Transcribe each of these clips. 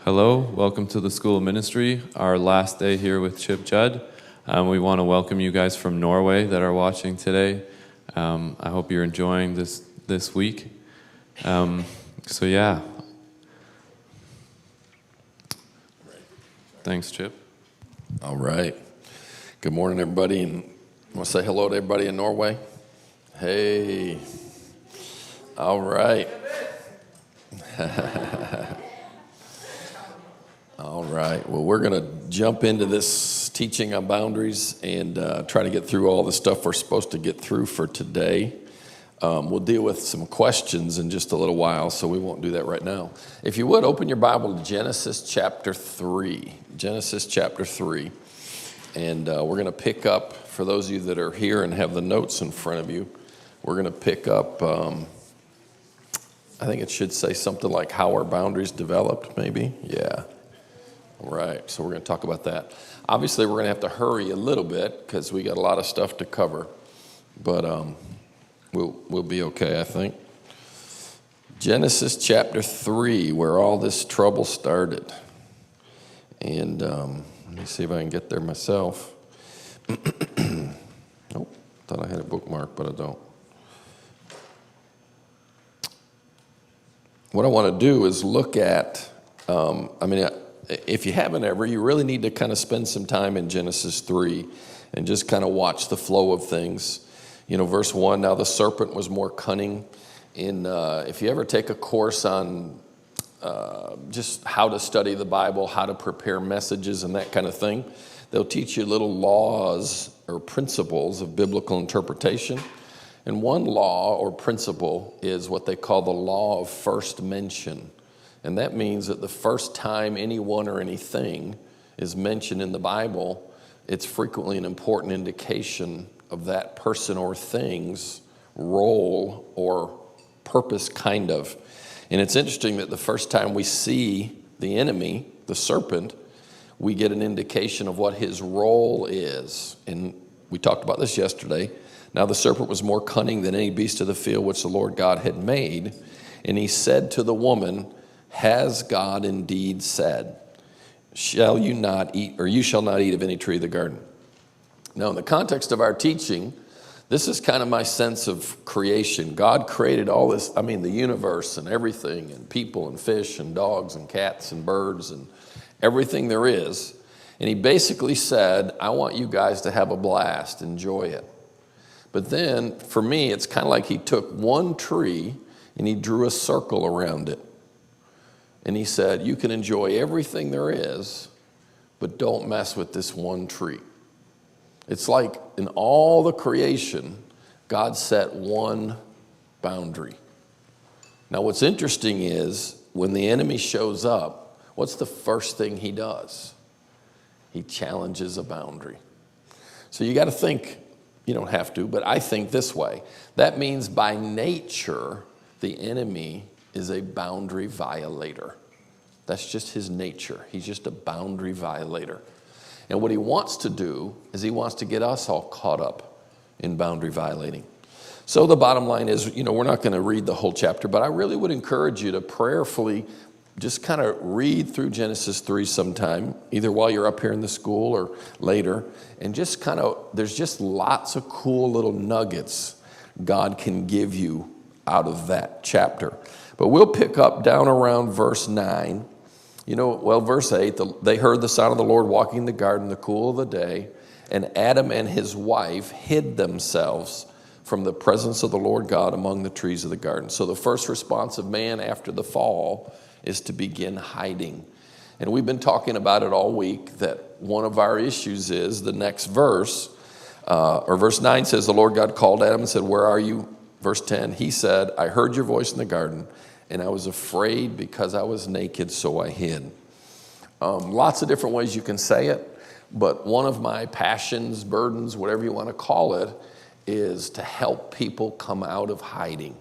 Hello, welcome to the School of Ministry, our last day here with Chip Judd. We want to welcome you guys from Norway that are watching today. I hope you're enjoying this week. Yeah. Thanks, Chip. All right. Good morning, everybody. And I want to say hello to everybody in Norway. Hey. All right. All right. Well, we're going to jump into this teaching on boundaries and try to get through all the stuff we're supposed to get through for today. We'll deal with some questions in just a little while, so we won't do that right now. If you would, open your Bible to Genesis chapter 3. Genesis chapter 3. And we're going to pick up, for those of you that are here and have the notes in front of you, we're going to pick up, I think it should say something like how our boundaries developed, maybe. Yeah. All right, so we're going to talk about that. Obviously, we're going to have to hurry a little bit because we got a lot of stuff to cover, but we'll be okay, I think. Genesis chapter 3, where all this trouble started. And let me see if I can get there myself. Oh, thought I had a bookmark, but I don't. What I want to do is look at, if you haven't ever, you really need to kind of spend some time in Genesis 3 and just kind of watch the flow of things. You know, verse 1, now the serpent was more cunning. If you ever take a course on just how to study the Bible, how to prepare messages and that kind of thing, they'll teach you little laws or principles of biblical interpretation. And one law or principle is what they call the law of first mention. And that means that the first time anyone or anything is mentioned in the Bible, it's frequently an important indication of that person or thing's role or purpose, kind of. And it's interesting that the first time we see the enemy, the serpent, we get an indication of what his role is. And we talked about this yesterday. Now the serpent was more cunning than any beast of the field which the Lord God had made. And he said to the woman, has God indeed said, shall you not eat, or you shall not eat of any tree of the garden? Now, in the context of our teaching, this is kind of my sense of creation. God created all this, the universe and everything, and people and fish and dogs and cats and birds and everything there is. And he basically said, I want you guys to have a blast, enjoy it. But then, for me, it's kind of like he took one tree and he drew a circle around it. And he said, you can enjoy everything there is, but don't mess with this one tree. It's like in all the creation, God set one boundary. Now, what's interesting is when the enemy shows up, what's the first thing he does? He challenges a boundary. So you got to think, you don't have to, but I think this way. That means by nature, the enemy is a boundary violator. That's just his nature. He's just a boundary violator. And what he wants to do is he wants to get us all caught up in boundary violating. So the bottom line is, we're not going to read the whole chapter, but I really would encourage you to prayerfully just kind of read through Genesis 3 sometime, either while you're up here in the school or later, and just there's just lots of cool little nuggets God can give you out of that chapter. But we'll pick up down around verse 9. Verse 8, they heard the sound of the Lord walking in the garden in the cool of the day, and Adam and his wife hid themselves from the presence of the Lord God among the trees of the garden. So the first response of man after the fall is to begin hiding. And we've been talking about it all week, that one of our issues is the next verse, verse 9 says, the Lord God called Adam and said, where are you? Verse 10, he said, I heard your voice in the garden, and I was afraid because I was naked, so I hid. Lots of different ways you can say it, but one of my passions, burdens, whatever you want to call it, is to help people come out of hiding,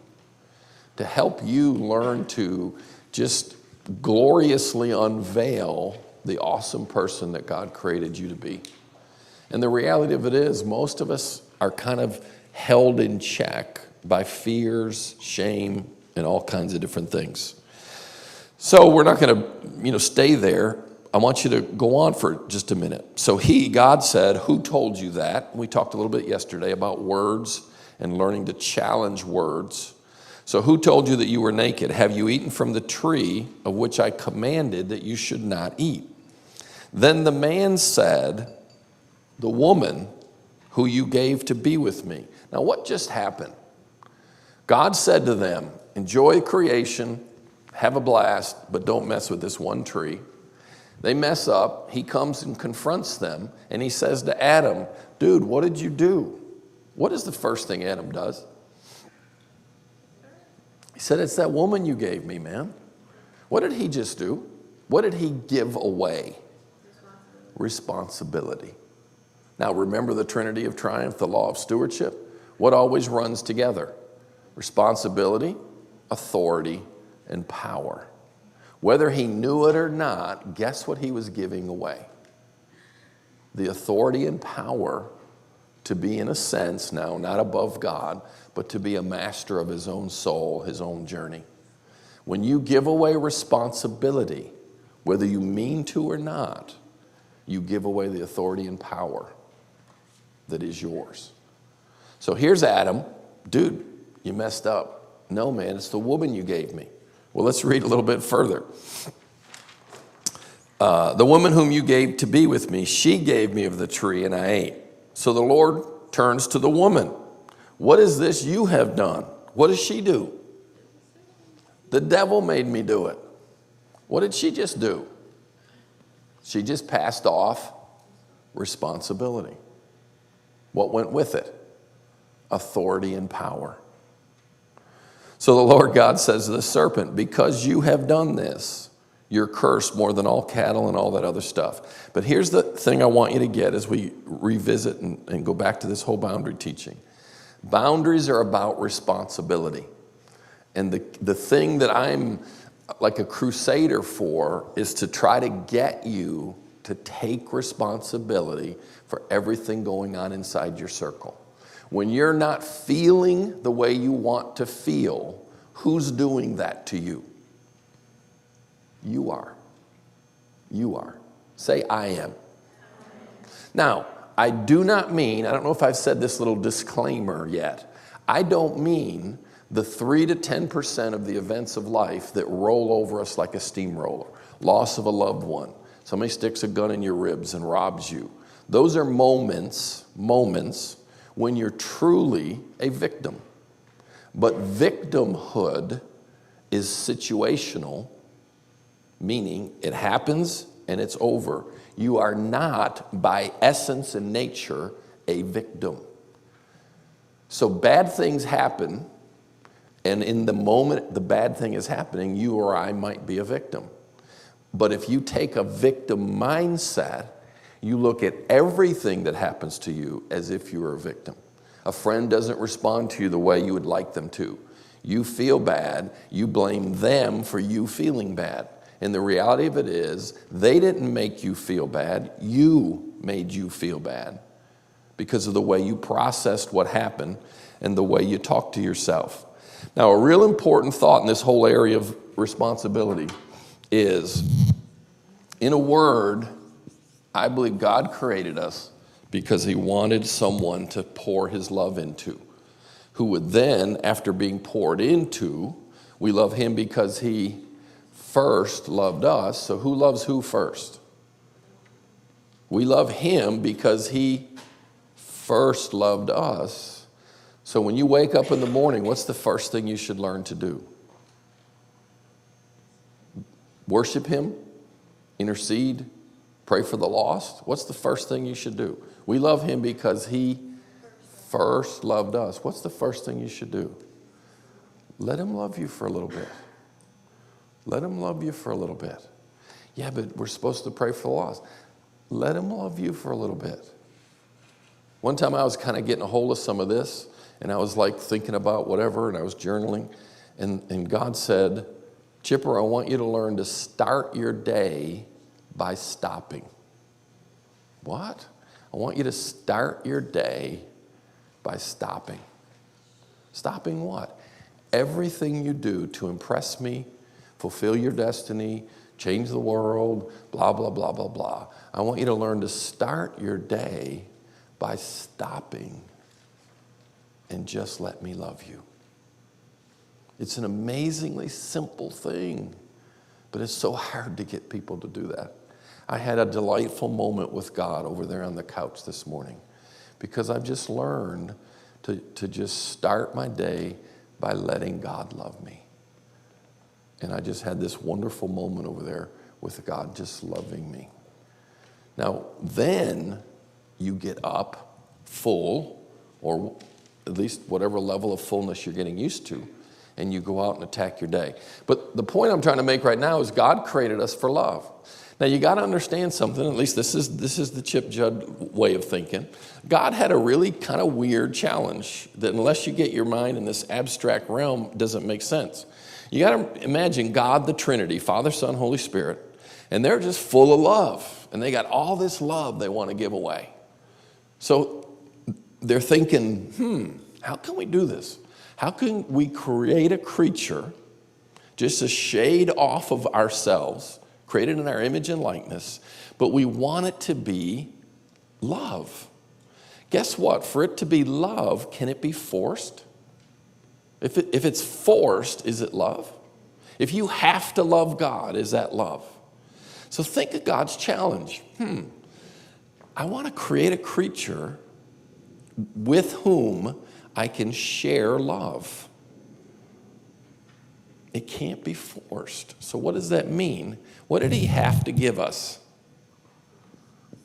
to help you learn to just gloriously unveil the awesome person that God created you to be. And the reality of it is, most of us are kind of held in check by fears, shame, and all kinds of different things. So we're not going to, stay there. I want you to go on for just a minute. So God said, who told you that? We talked a little bit yesterday about words and learning to challenge words. So who told you that you were naked? Have you eaten from the tree of which I commanded that you should not eat? Then the man said, the woman who you gave to be with me. Now what just happened? God said to them, enjoy creation, have a blast, but don't mess with this one tree. They mess up. He comes and confronts them, and he says to Adam, dude, what did you do? What is the first thing Adam does? He said, it's that woman you gave me, man. What did he just do? What did he give away? Responsibility. Now remember the Trinity of Triumph, the law of stewardship? What always runs together? Responsibility, authority, and power. Whether he knew it or not, guess what he was giving away? The authority and power to be, in a sense now, not above God, but to be a master of his own soul, his own journey. When you give away responsibility, whether you mean to or not, you give away the authority and power that is yours. So here's Adam. Dude, you messed up. No, man, it's the woman you gave me. Well, let's read a little bit further. The woman whom you gave to be with me, she gave me of the tree and I ate. So the Lord turns to the woman. What is this you have done? What does she do? The devil made me do it. What did she just do? She just passed off responsibility. What went with it? Authority and power. So the Lord God says to the serpent, because you have done this, you're cursed more than all cattle and all that other stuff. But here's the thing I want you to get as we revisit and go back to this whole boundary teaching. Boundaries are about responsibility. And the thing that I'm like a crusader for is to try to get you to take responsibility for everything going on inside your circle. When you're not feeling the way you want to feel, who's doing that to you? You are. You are. Say, I am. Now, I do not mean, I don't know if I've said this little disclaimer yet, I don't mean the 3 to 10% of the events of life that roll over us like a steamroller. Loss of a loved one. Somebody sticks a gun in your ribs and robs you. Those are moments when you're truly a victim. But victimhood is situational, meaning it happens and it's over. You are not, by essence and nature, a victim. So bad things happen, and in the moment the bad thing is happening, you or I might be a victim. But if you take a victim mindset, you look at everything that happens to you as if you were a victim. A friend doesn't respond to you the way you would like them to. You feel bad, you blame them for you feeling bad. And the reality of it is, they didn't make you feel bad, you made you feel bad because of the way you processed what happened and the way you talk to yourself. Now, a real important thought in this whole area of responsibility is, in a word, I believe God created us because he wanted someone to pour his love into, who would then, after being poured into, we love him because he first loved us. So who loves who first? We love him because he first loved us. So when you wake up in the morning, what's the first thing you should learn to do? Worship him, intercede, pray for the lost. What's the first thing you should do? We love him because he first loved us. What's the first thing you should do? Let him love you for a little bit. Let him love you for a little bit. Yeah, but we're supposed to pray for the lost. Let him love you for a little bit. One time I was kind of getting a hold of some of this, and I was like thinking about whatever, and I was journaling, and God said, Chipper, I want you to learn to start your day by stopping. What? I want you to start your day by stopping. Stopping what? Everything you do to impress me, fulfill your destiny, change the world, blah, blah, blah, blah, blah. I want you to learn to start your day by stopping and just let me love you. It's an amazingly simple thing, but it's so hard to get people to do that. I had a delightful moment with God over there on the couch this morning because I've just learned to just start my day by letting God love me. And I just had this wonderful moment over there with God just loving me. Now, then you get up full, or at least whatever level of fullness you're getting used to, and you go out and attack your day. But the point I'm trying to make right now is God created us for love. Now, you got to understand something, at least this is the Chip Judd way of thinking. God had a really kind of weird challenge that unless you get your mind in this abstract realm, doesn't make sense. You got to imagine God, the Trinity, Father, Son, Holy Spirit, and they're just full of love. And they got all this love they want to give away. So they're thinking, how can we do this? How can we create a creature just a shade off of ourselves, created in our image and likeness, but we want it to be love? Guess what? For it to be love, can it be forced? If it's forced, is it love? If you have to love God, is that love? So think of God's challenge. I want to create a creature with whom I can share love. It can't be forced. So what does that mean? What did he have to give us?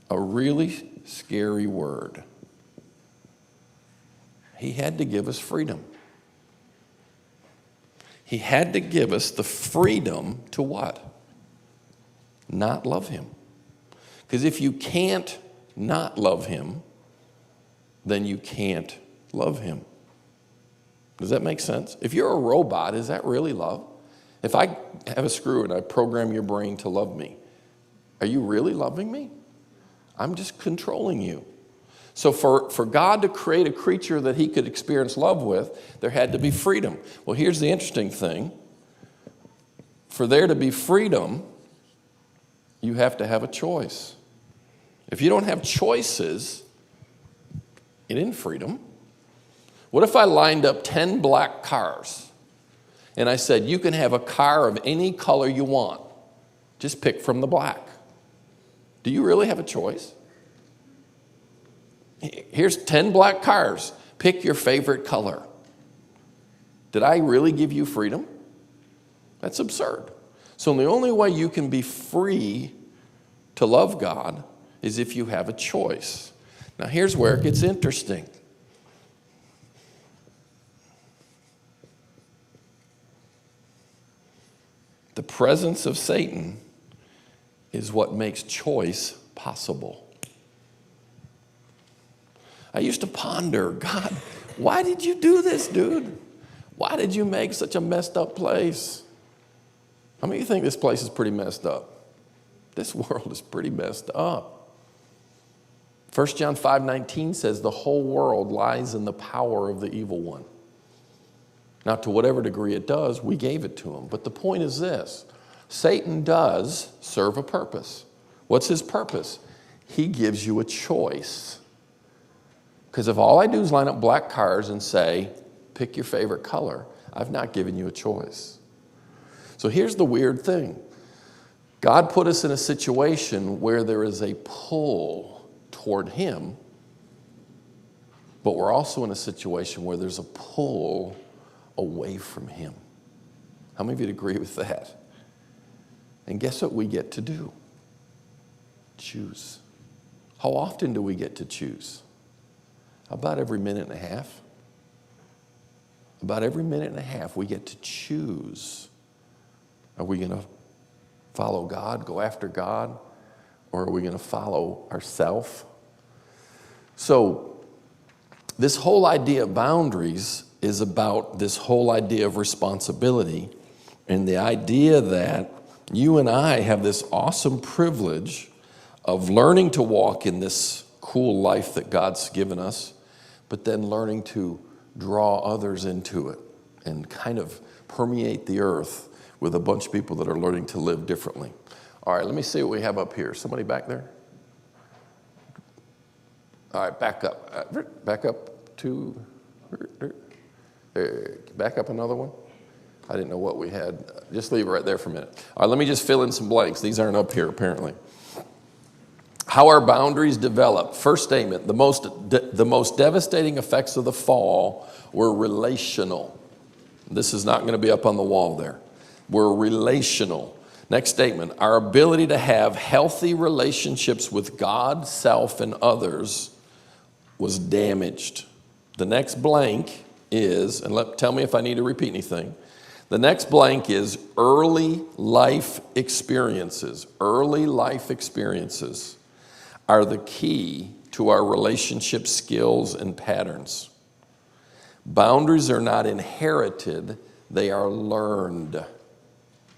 A really scary word. He had to give us freedom. He had to give us the freedom to what? Not love him. Because if you can't not love him, then you can't love him. Does that make sense? If you're a robot, is that really love? If I have a screw and I program your brain to love me, are you really loving me? I'm just controlling you. So for God to create a creature that he could experience love with, there had to be freedom. Well, here's the interesting thing. For there to be freedom, you have to have a choice. If you don't have choices, it isn't freedom. What if I lined up 10 black cars and I said, you can have a car of any color you want. Just pick from the black. Do you really have a choice? Here's 10 black cars. Pick your favorite color. Did I really give you freedom? That's absurd. So the only way you can be free to love God is if you have a choice. Now here's where it gets interesting. The presence of Satan is what makes choice possible. I used to ponder, God, why did you do this, dude? Why did you make such a messed up place? How many of you think this place is pretty messed up? This world is pretty messed up. 1 John 5:19 says the whole world lies in the power of the evil one. Now, to whatever degree it does, we gave it to him. But the point is this. Satan does serve a purpose. What's his purpose? He gives you a choice. Because if all I do is line up black cars and say, pick your favorite color, I've not given you a choice. So here's the weird thing. God put us in a situation where there is a pull toward him, but we're also in a situation where there's a pull away from him. How many of you agree with that? And guess what we get to do? Choose. How often do we get to choose? About every minute and a half. About every minute and a half we get to choose. Are we going to follow God, go after God, or are we going to follow ourselves? So this whole idea of boundaries is about this whole idea of responsibility and the idea that you and I have this awesome privilege of learning to walk in this cool life that God's given us, but then learning to draw others into it and kind of permeate the earth with a bunch of people that are learning to live differently. All right, let me see what we have up here. Somebody back there? All right, back up. Back up to, back up another one. I didn't know what we had. Just leave it right there for a minute. All right, let me just fill in some blanks. These aren't up here, apparently. How our boundaries develop. First statement, the most devastating effects of the fall were relational. This is not going to be up on the wall there. We're relational. Next statement, our ability to have healthy relationships with God, self, and others was damaged. The next blank is, and tell me if I need to repeat anything. The next blank is early life experiences. Early life experiences are the key to our relationship skills and patterns. Boundaries are not inherited, they are learned.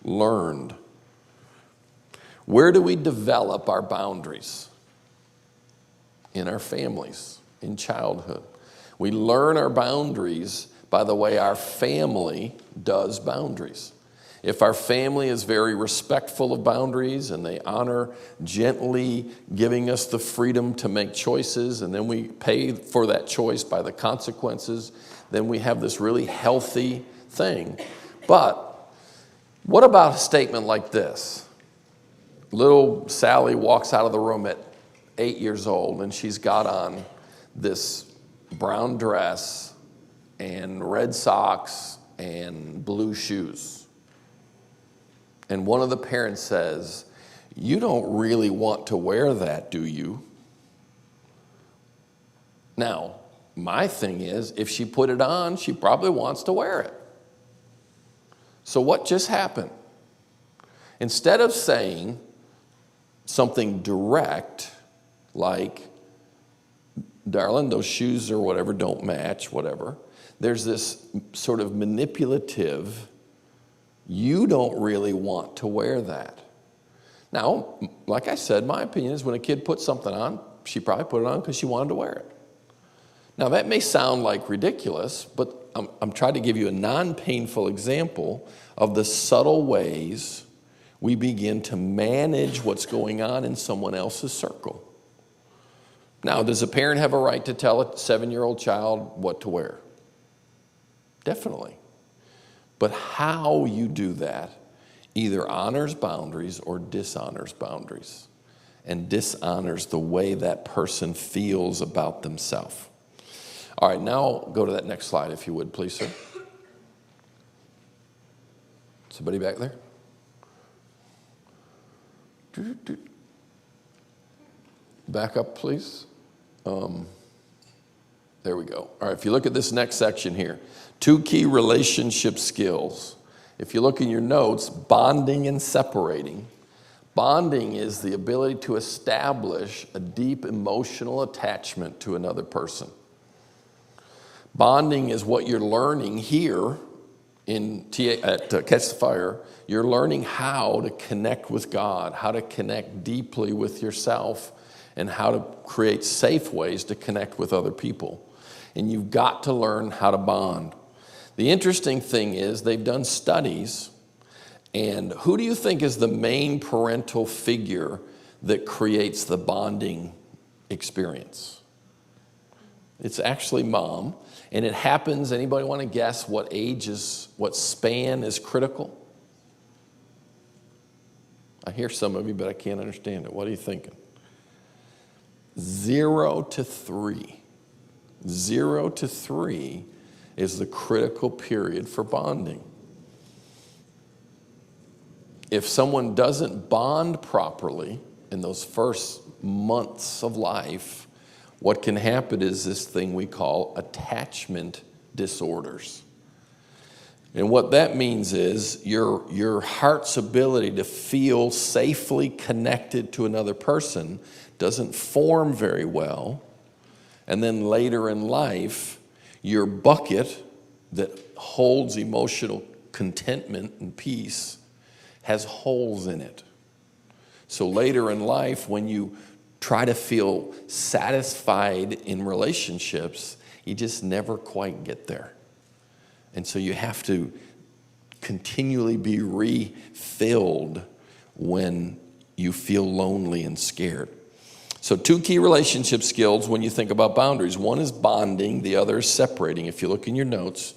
Learned. Where do we develop our boundaries? In our families, in childhood. We learn our boundaries by the way our family does boundaries. If our family is very respectful of boundaries and they honor gently giving us the freedom to make choices, and then we pay for that choice by the consequences, then we have this really healthy thing. But what about a statement like this? Little Sally walks out of the room at 8 years old, and she's got on this brown dress and red socks and blue shoes. And one of the parents says, "You don't really want to wear that, do you?" Now, my thing is, if she put it on, she probably wants to wear it. So what just happened? Instead of saying something direct, like, "Darling, those shoes or whatever don't match," whatever, there's this sort of manipulative, "You don't really want to wear that." Now, like I said, my opinion is when a kid puts something on, she probably put it on because she wanted to wear it. Now, that may sound like ridiculous, but I'm trying to give you a non-painful example of the subtle ways we begin to manage what's going on in someone else's circle. Now, does a parent have a right to tell a 7-year-old child what to wear? Definitely. But how you do that either honors boundaries or dishonors boundaries, and dishonors the way that person feels about themselves. All right, now go to that next slide, if you would, please, sir. Somebody back there? Back up, please. There we go. All right, if you look at this next section here, 2 key relationship skills. If you look in your notes, bonding and separating. Bonding is the ability to establish a deep emotional attachment to another person. Bonding is what you're learning here at Catch the Fire. You're learning how to connect with God, how to connect deeply with yourself, and how to create safe ways to connect with other people. And you've got to learn how to bond. The interesting thing is they've done studies, and who do you think is the main parental figure that creates the bonding experience? It's actually mom. And it happens, anybody want to guess what span is critical? I hear some of you, but I can't understand it. What are you thinking? 0 to 3. 0 to 3 is the critical period for bonding. If someone doesn't bond properly in those first months of life, what can happen is this thing we call attachment disorders. And what that means is your heart's ability to feel safely connected to another person doesn't form very well. And then later in life, your bucket that holds emotional contentment and peace has holes in it. So later in life, when you try to feel satisfied in relationships, you just never quite get there. And so you have to continually be refilled when you feel lonely and scared. So 2 key relationship skills when you think about boundaries. One is bonding, the other is separating. If you look in your notes,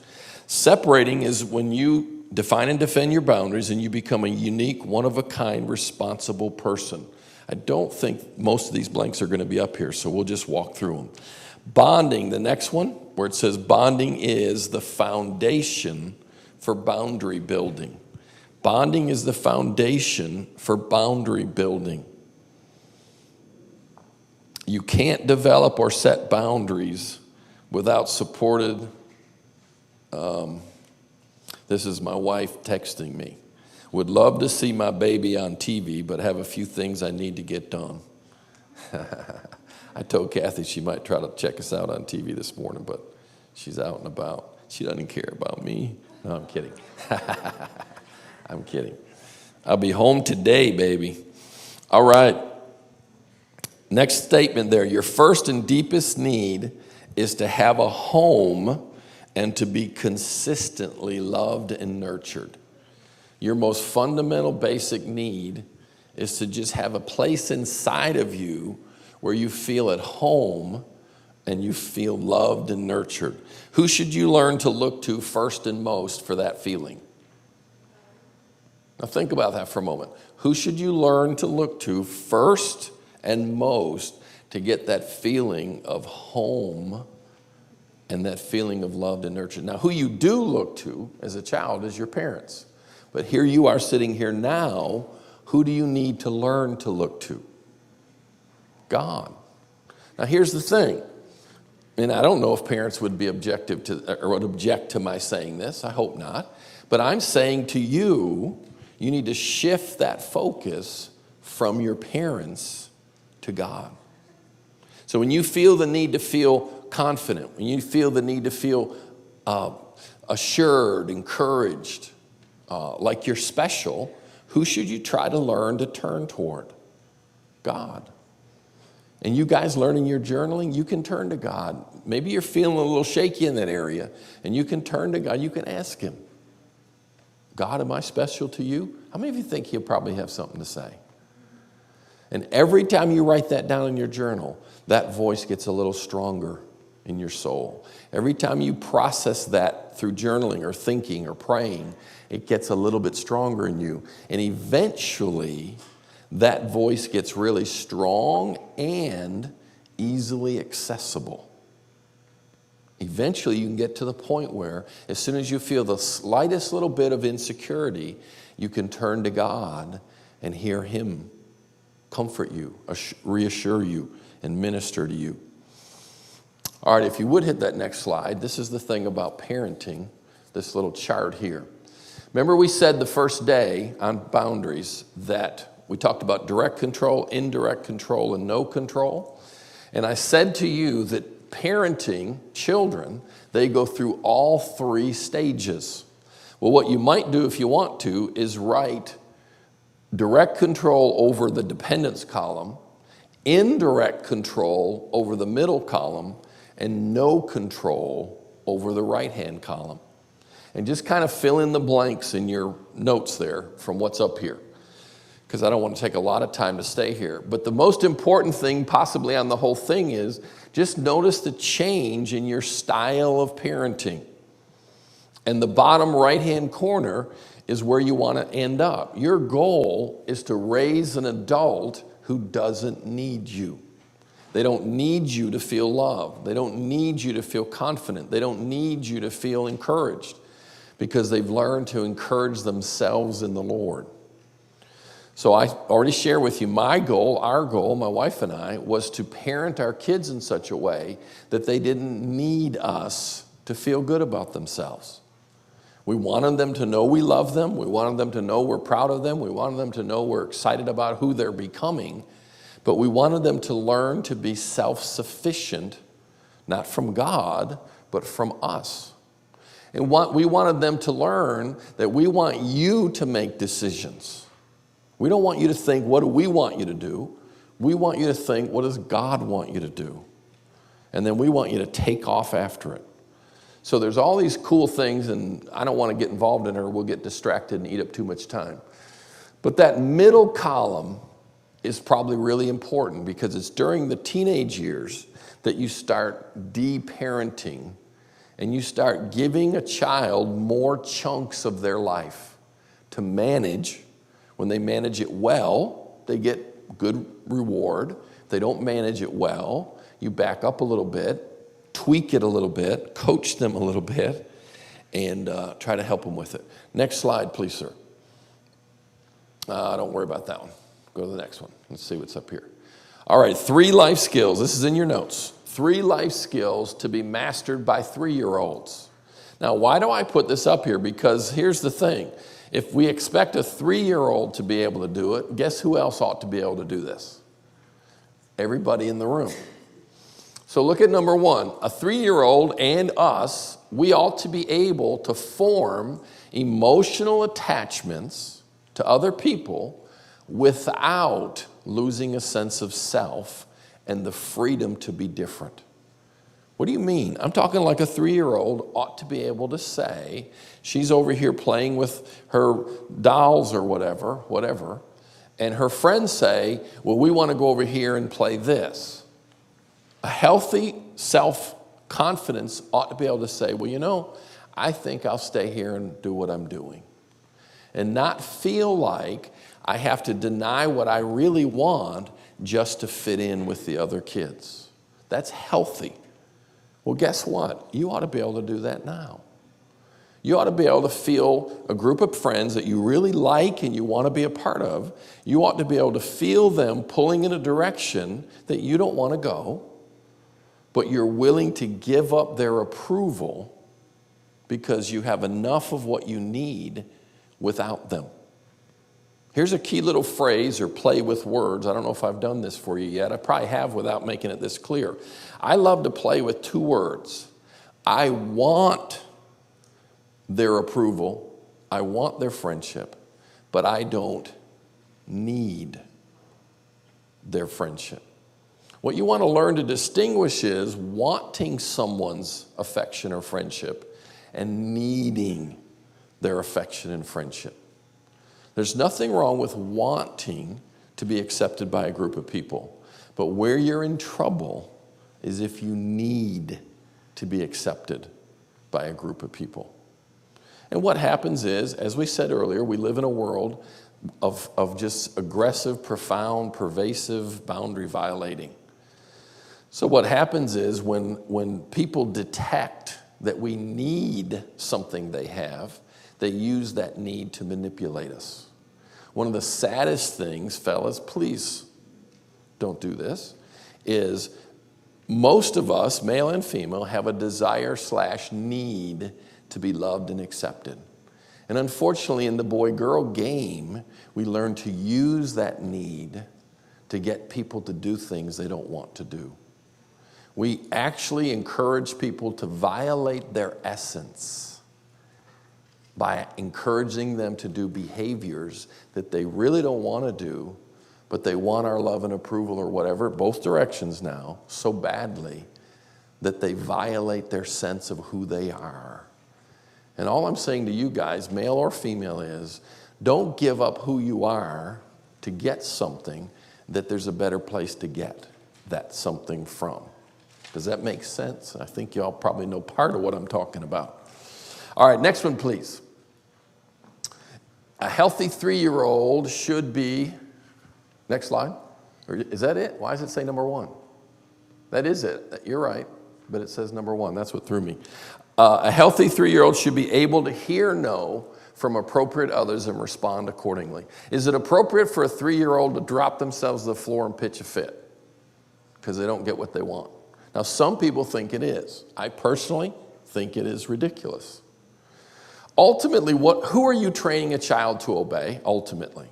separating is when you define and defend your boundaries and you become a unique, one-of-a-kind, responsible person. I don't think most of these blanks are going to be up here, so we'll just walk through them. Bonding, the next one, where it says bonding is the foundation for boundary building. Bonding is the foundation for boundary building. You can't develop or set boundaries without supported. This is my wife texting me. Would love to see my baby on TV, but have a few things I need to get done. I told Kathy she might try to check us out on TV this morning, but she's out and about. She doesn't care about me. No, I'm kidding. I'm kidding. I'll be home today, baby. All right. Next statement there. Your first and deepest need is to have a home and to be consistently loved and nurtured. Your most fundamental basic need is to just have a place inside of you where you feel at home and you feel loved and nurtured. Who should you learn to look to first and most for that feeling? Now think about that for a moment. Who should you learn to look to first and most to get that feeling of home and that feeling of loved and nurtured? Now, who you do look to as a child is your parents. But here you are sitting here now. Who do you need to learn to look to? God. Now, here's the thing. And I don't know if parents would be objective to or would object to my saying this. I hope not. But I'm saying to you, you need to shift that focus from your parents to God. So when you feel the need to feel confident, when you feel the need to feel assured, encouraged, like you're special, who should you try to learn to turn toward? God. And you guys learning your journaling, you can turn to God. Maybe you're feeling a little shaky in that area, and you can turn to God. You can ask him, God, am I special to you? How many of you think he'll probably have something to say? And every time you write that down in your journal, that voice gets a little stronger in your soul. Every time you process that through journaling or thinking or praying, it gets a little bit stronger in you. And eventually, that voice gets really strong and easily accessible. Eventually, you can get to the point where as soon as you feel the slightest little bit of insecurity, you can turn to God and hear him comfort you, reassure you, and minister to you. All right, if you would hit that next slide. This is the thing about parenting, this little chart here. Remember we said the first day on boundaries that we talked about direct control, indirect control, and no control. And I said to you that parenting children, they go through all 3 stages. Well, what you might do if you want to is write direct control over the dependence column, indirect control over the middle column, and no control over the right-hand column. And just kind of fill in the blanks in your notes there from what's up here, because I don't want to take a lot of time to stay here. But the most important thing possibly on the whole thing is just notice the change in your style of parenting. And the bottom right-hand corner is where you want to end up. Your goal is to raise an adult who doesn't need you. They don't need you to feel loved. They don't need you to feel confident. They don't need you to feel encouraged because they've learned to encourage themselves in the Lord. So I already shared with you my goal, our goal, my wife and I, was to parent our kids in such a way that they didn't need us to feel good about themselves. We wanted them to know we love them. We wanted them to know we're proud of them. We wanted them to know we're excited about who they're becoming. But we wanted them to learn to be self-sufficient, not from God, but from us. And we wanted them to learn that we want you to make decisions. We don't want you to think, what do we want you to do? We want you to think, what does God want you to do? And then we want you to take off after it. So there's all these cool things, and I don't want to get involved in it or we'll get distracted and eat up too much time. But that middle column is probably really important because it's during the teenage years that you start de-parenting and you start giving a child more chunks of their life to manage. When they manage it well, they get good reward. If they don't manage it well, you back up a little bit, tweak it a little bit, coach them a little bit, and try to help them with it. Next slide, please, sir. Don't worry about that one. Go to the next one. Let's see what's up here. All right, 3 life skills. This is in your notes. 3 life skills to be mastered by 3-year-olds. Now, why do I put this up here? Because here's the thing. If we expect a 3-year-old to be able to do it, guess who else ought to be able to do this? Everybody in the room. So look at number 1. A 3-year-old and us, we ought to be able to form emotional attachments to other people without losing a sense of self and the freedom to be different. What do you mean? I'm talking like a 3-year-old ought to be able to say, she's over here playing with her dolls or whatever, and her friends say, well, we want to go over here and play this. A healthy self-confidence ought to be able to say, well, I think I'll stay here and do what I'm doing. And not feel like I have to deny what I really want just to fit in with the other kids. That's healthy. Well, guess what? You ought to be able to do that now. You ought to be able to feel a group of friends that you really like and you want to be a part of. You ought to be able to feel them pulling in a direction that you don't want to go, but you're willing to give up their approval because you have enough of what you need without them. Here's a key little phrase or play with words. I don't know if I've done this for you yet. I probably have without making it this clear. I love to play with 2 words. I want their approval. I want their friendship, but I don't need their friendship. What you want to learn to distinguish is wanting someone's affection or friendship and needing their affection and friendship. There's nothing wrong with wanting to be accepted by a group of people. But where you're in trouble is if you need to be accepted by a group of people. And what happens is, as we said earlier, we live in a world of just aggressive, profound, pervasive boundary violating. So what happens is when people detect that we need something they have, they use that need to manipulate us. One of the saddest things, fellas, please don't do this, is most of us, male and female, have a desire/need to be loved and accepted. And unfortunately, in the boy-girl game, we learn to use that need to get people to do things they don't want to do. We actually encourage people to violate their essence by encouraging them to do behaviors that they really don't want to do, but they want our love and approval or whatever, both directions now, so badly that they violate their sense of who they are. And all I'm saying to you guys, male or female, is don't give up who you are to get something that there's a better place to get that something from. Does that make sense? I think y'all probably know part of what I'm talking about. All right, next one, please. A healthy 3-year-old should be, next slide. Or is that it? Why does it say number 1? That is it. You're right, but it says number 1. That's what threw me. A healthy 3-year-old should be able to hear no from appropriate others and respond accordingly. Is it appropriate for a 3-year-old to drop themselves to the floor and pitch a fit because they don't get what they want? Now, some people think it is. I personally think it is ridiculous. Ultimately, who are you training a child to obey, ultimately?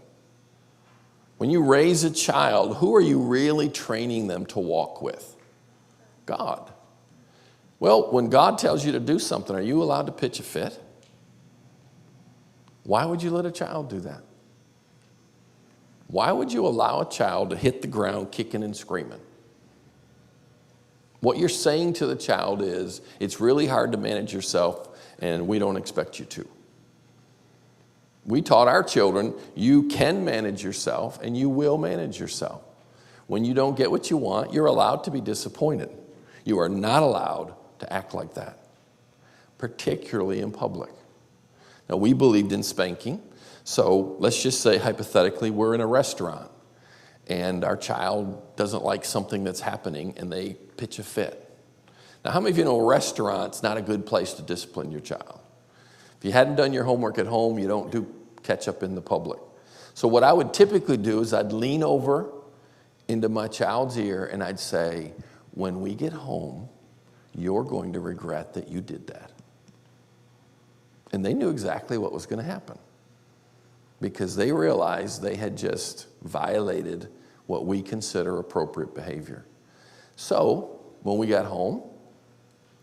When you raise a child, who are you really training them to walk with? God. Well, when God tells you to do something, are you allowed to pitch a fit? Why would you let a child do that? Why would you allow a child to hit the ground kicking and screaming? What you're saying to the child is, it's really hard to manage yourself, and we don't expect you to. We taught our children, you can manage yourself, and you will manage yourself. When you don't get what you want, you're allowed to be disappointed. You are not allowed to act like that, particularly in public. Now, we believed in spanking, so let's just say, hypothetically, we're in a restaurant, and our child doesn't like something that's happening, and they pitch a fit. Now, how many of you know a restaurant's not a good place to discipline your child? If you hadn't done your homework at home, you don't do catch up in the public. So what I would typically do is I'd lean over into my child's ear and I'd say, when we get home, you're going to regret that you did that. And they knew exactly what was going to happen because they realized they had just violated what we consider appropriate behavior. So when we got home,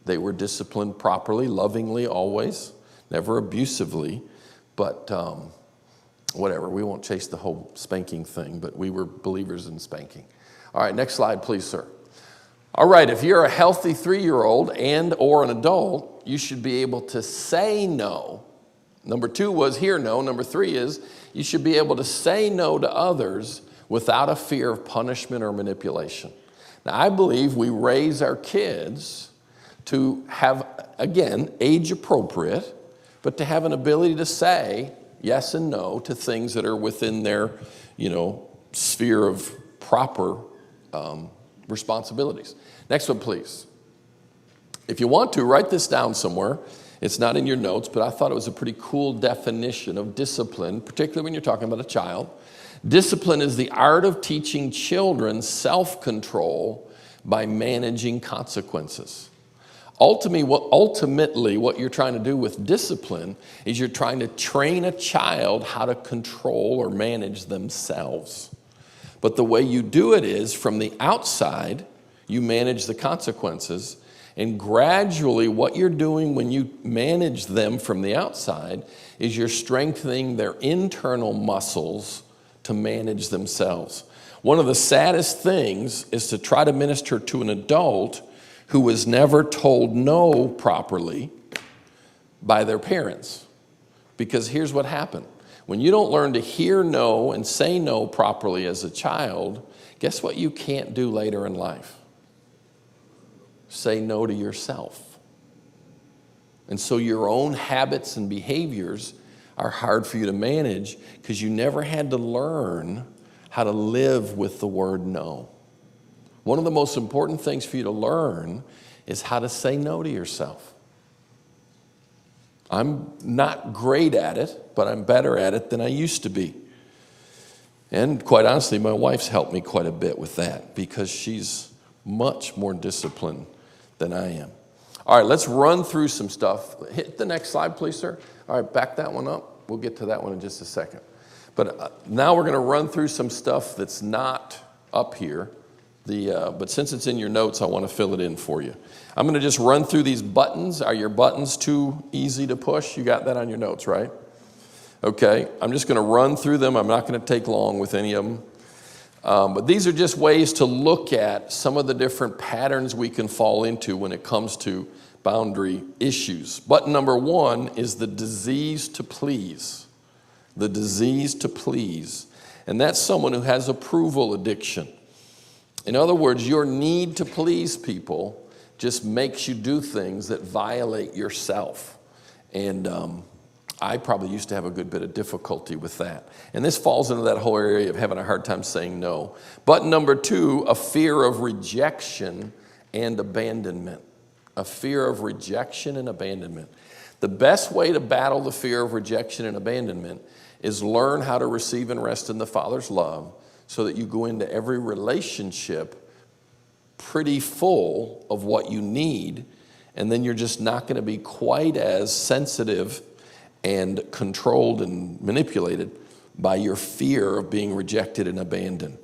they were disciplined properly, lovingly always, never abusively, but whatever. We won't chase the whole spanking thing, but we were believers in spanking. All right, next slide, please, sir. All right, if you're a healthy 3-year-old and or an adult, you should be able to say no. Number 2 was hear no. Number 3 is you should be able to say no to others without a fear of punishment or manipulation. Now, I believe we raise our kids to have, again, age appropriate, but to have an ability to say yes and no to things that are within their, sphere of proper responsibilities. Next one, please. If you want to, write this down somewhere. It's not in your notes, but I thought it was a pretty cool definition of discipline, particularly when you're talking about a child. Discipline is the art of teaching children self-control by managing consequences. Ultimately, what you're trying to do with discipline is you're trying to train a child how to control or manage themselves. But the way you do it is from the outside, you manage the consequences, and gradually what you're doing when you manage them from the outside is you're strengthening their internal muscles to manage themselves. One of the saddest things is to try to minister to an adult who was never told no properly by their parents. Because here's what happened. When you don't learn to hear no and say no properly as a child, guess what you can't do later in life? Say no to yourself. And so your own habits and behaviors are hard for you to manage because you never had to learn how to live with the word no. One of the most important things for you to learn is how to say no to yourself. I'm not great at it, but I'm better at it than I used to be. And quite honestly, my wife's helped me quite a bit with that because she's much more disciplined than I am. All right, let's run through some stuff. Hit the next slide, please, sir. All right, back that one up. We'll get to that one in just a second. But now we're going to run through some stuff that's not up here. But since it's in your notes, I want to fill it in for you. I'm going to just run through these buttons. Are your buttons too easy to push? You got that on your notes, right? Okay, I'm just going to run through them. I'm not going to take long with any of them. But these are just ways to look at some of the different patterns we can fall into when it comes to boundary issues. Button number 1 is the disease to please. The disease to please. And that's someone who has approval addiction. In other words, your need to please people just makes you do things that violate yourself. And I probably used to have a good bit of difficulty with that. And this falls into that whole area of having a hard time saying no. Button number 2, a fear of rejection and abandonment. A fear of rejection and abandonment. The best way to battle the fear of rejection and abandonment is learn how to receive and rest in the Father's love so that you go into every relationship pretty full of what you need, and then you're just not going to be quite as sensitive and controlled and manipulated by your fear of being rejected and abandoned.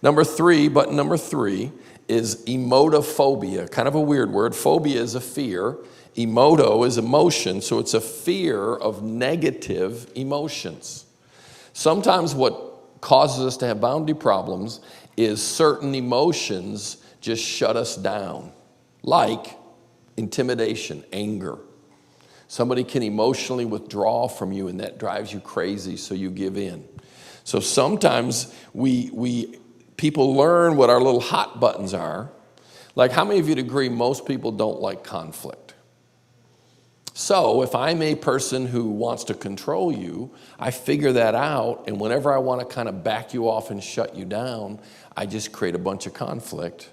Button number 3 is emotophobia, kind of a weird word. Phobia is a fear. Emoto is emotion, so it's a fear of negative emotions. Sometimes what causes us to have boundary problems is certain emotions just shut us down. like intimidation, anger. Somebody can emotionally withdraw from you, and that drives you crazy, so you give in. So sometimes people learn what our little hot buttons are. Like, how many of you'd agree most people don't like conflict? So if I'm a person who wants to control you, I figure that out, and whenever I want to kind of back you off and shut you down, I just create a bunch of conflict,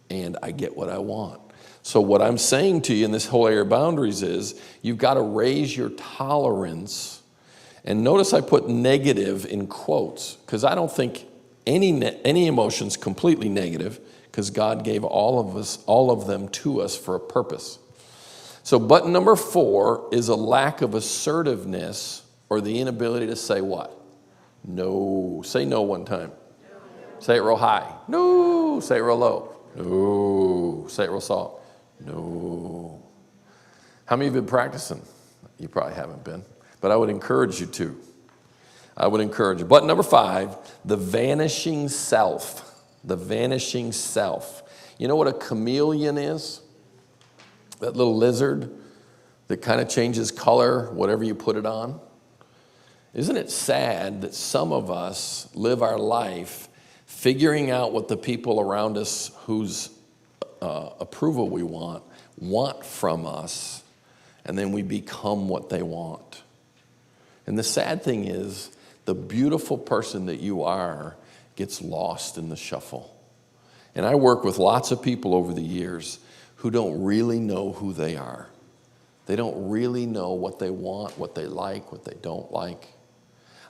and I get what I want. So what I'm saying to you in this whole area of boundaries is you've got to raise your tolerance. And notice I put negative in quotes, because I don't think any emotion's completely negative, because God gave all of them to us for a purpose. So button number 4 is a lack of assertiveness, or the inability to say what? No. Say no one time. No. Say it real high. No. Say it real low. No. Say it real soft. No. How many of you have been practicing? You probably haven't been, but I would encourage you to. I would encourage you. Button number 5, the vanishing self. The vanishing self. You know what a chameleon is? That little lizard that kind of changes color, whatever you put it on. Isn't it sad that some of us live our life figuring out what the people around us whose approval we want from us, and then we become what they want. And the sad thing is, the beautiful person that you are gets lost in the shuffle. And I work with lots of people over the years who don't really know who they are. They don't really know what they want, what they like, what they don't like.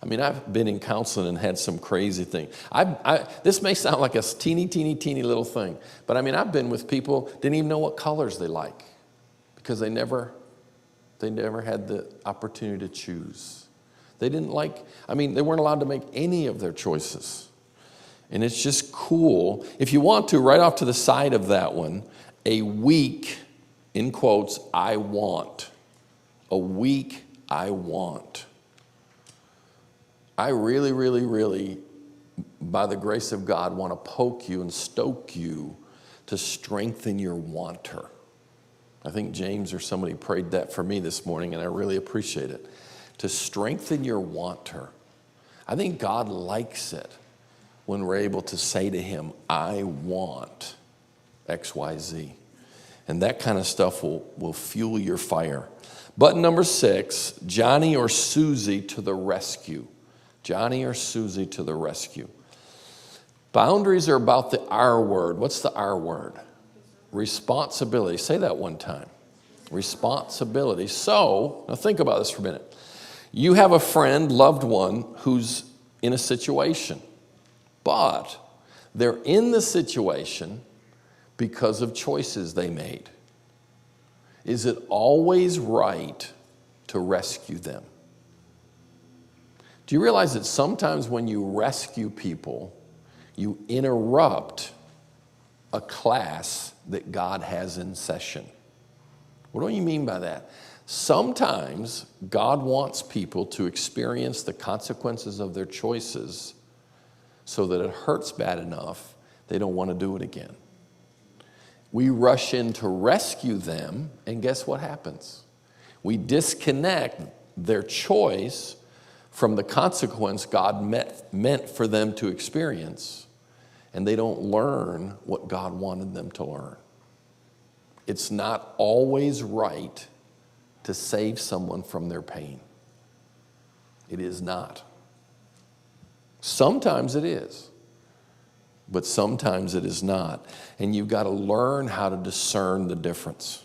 I mean, I've been in counseling and had some crazy thing. This may sound like a teeny little thing, but I mean, I've been with people didn't even know what colors they like because they never had the opportunity to choose. They didn't like, they weren't allowed to make any of their choices. And it's just cool. If you want to, right off to the side of that one, a weak, in quotes, I want. A weak I want. I really, by the grace of God, want to poke you and stoke you to strengthen your wanter. I think James or somebody prayed that for me this morning, and I really appreciate it. To strengthen your wanter. I think God likes it when we're able to say to him, I want X, Y, Z. And that kind of stuff will fuel your fire. Button number 6, Johnny or Susie to the rescue. Johnny or Susie to the rescue. Boundaries are about the R word. What's the R word? Responsibility. Say that one time. Responsibility. So, now think about this for a minute. You have a friend, loved one, who's in a situation. But they're in the situation because of choices they made. Is it always right to rescue them? Do you realize that sometimes when you rescue people, you interrupt a class that God has in session? What do you mean by that? Sometimes God wants people to experience the consequences of their choices so that it hurts bad enough they don't want to do it again. We rush in to rescue them, and guess what happens? We disconnect their choice from the consequence God meant for them to experience, and they don't learn what God wanted them to learn. It's not always right to save someone from their pain. It is not. Sometimes it is, but sometimes it is not. And you've got to learn how to discern the difference.